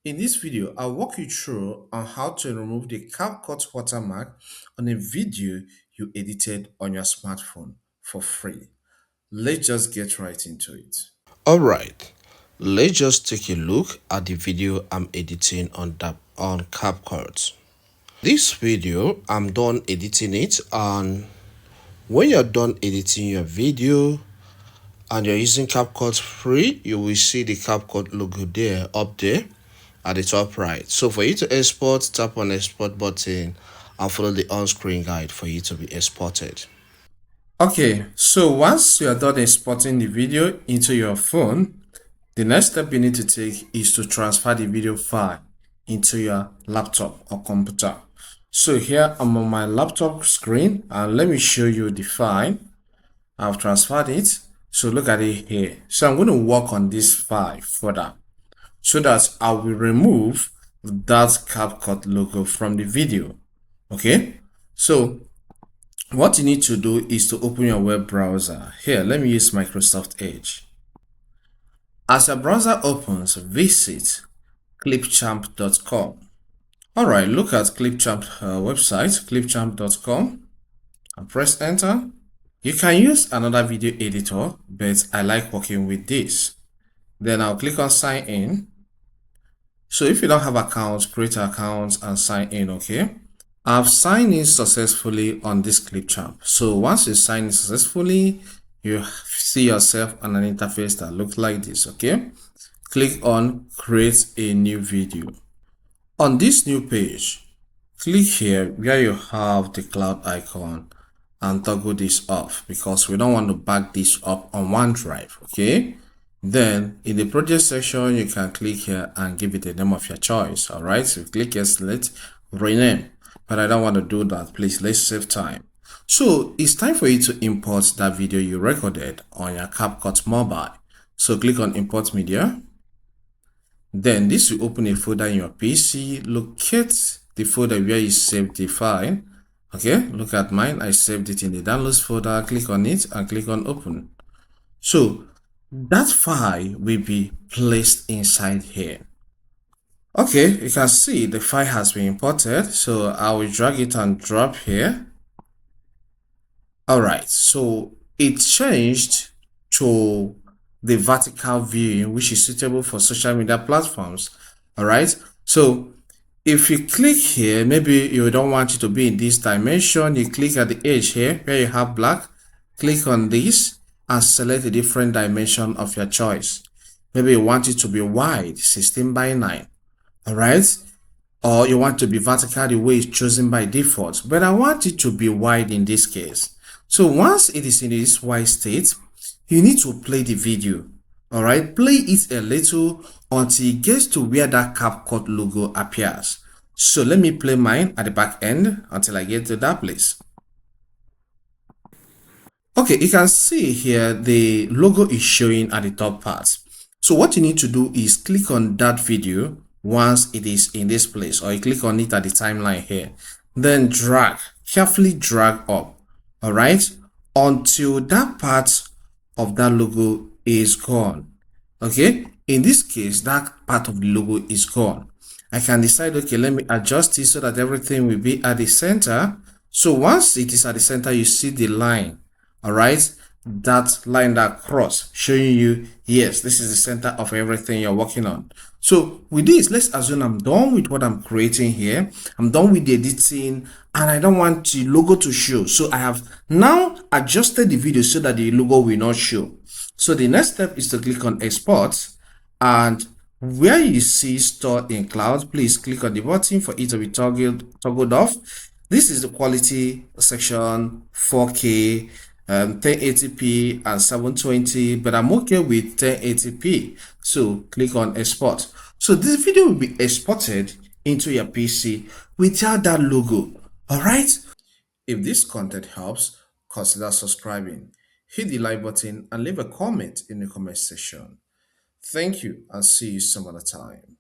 In this video, I'll walk you through on how to remove the CapCut watermark on a video you edited on your smartphone for free. Let's just get right into it. Alright, let's just take a look at the video I'm editing on CapCut. This video, I'm done editing it, and when you're done editing your video and you're using CapCut free, you will see the CapCut logo there up there at the top right. So for you to export, tap on export button and follow the on-screen guide for you to be exported. Okay, so once you are done exporting the video into your phone, the next step you need to take is to transfer the video file into your laptop or computer. So here I'm on my laptop screen, and let me show you the file. I've transferred it. So look at it here. So I'm going to work on this file further so that I will remove that CapCut logo from the video. Okay, so what you need to do is to open your web browser. Here, let me use Microsoft Edge. As your browser opens, visit clipchamp.com. Alright, look at Clipchamp website, clipchamp.com, and press enter. You can use another video editor, but I like working with this. Then I'll click on sign in. So if you don't have accounts, create an account and sign in, okay? I've signed in successfully on this Clipchamp. So once you sign in successfully, you see yourself on an interface that looks like this, okay? Click on create a new video. On this new page, click here where you have the cloud icon and toggle this off because we don't want to back this up on OneDrive, okay? Then in the project section, you can click here and give it a name of your choice. All right, so click here, select rename, but I don't want to do that. Please, let's save time. So it's time for you to import that video you recorded on your CapCut Mobile. So click on import media. Then this will open a folder in your PC. Locate the folder where you saved the file. Okay, look at mine. I saved it in the downloads folder. Click on it and click on open. So that file will be placed inside here. Okay, you can see the file has been imported. So I will drag it and drop here. Alright, so it changed to the vertical view, which is suitable for social media platforms. Alright, so if you click here, maybe you don't want it to be in this dimension, you click at the edge here where you have black, click on this and select a different dimension of your choice. Maybe you want it to be wide, 16:9. Alright, or you want to be vertical the way it's chosen by default, but I want it to be wide in this case. So once it is in this wide state, you need to play the video. All right, play it a little until it gets to where that CapCut logo appears. So let me play mine at the back end until I get to that place. Okay, you can see here the logo is showing at the top part. So what you need to do is click on that video once it is in this place, or you click on it at the timeline here. Then drag, carefully drag up, all right, until that part of that logo is gone. Okay, in this case, that part of the logo is gone. I can decide, okay, let me adjust it so that everything will be at the center. So once it is at the center, you see the line, all right, that line, that cross, showing you, yes, this is the center of everything you're working on. So with this, let's assume I'm done with what I'm creating here. I'm done with the editing and I don't want the logo to show. So I have now adjusted the video so that the logo will not show. So the next step is to click on export, and where you see store in cloud, please click on the button for it to be toggled off. This is the quality section, 4K, 1080p and 720, but I'm okay with 1080p. So click on export. So this video will be exported into your PC without that logo. All right. If this content helps, consider subscribing, hit the like button and leave a comment in the comment section. Thank you and see you some other time.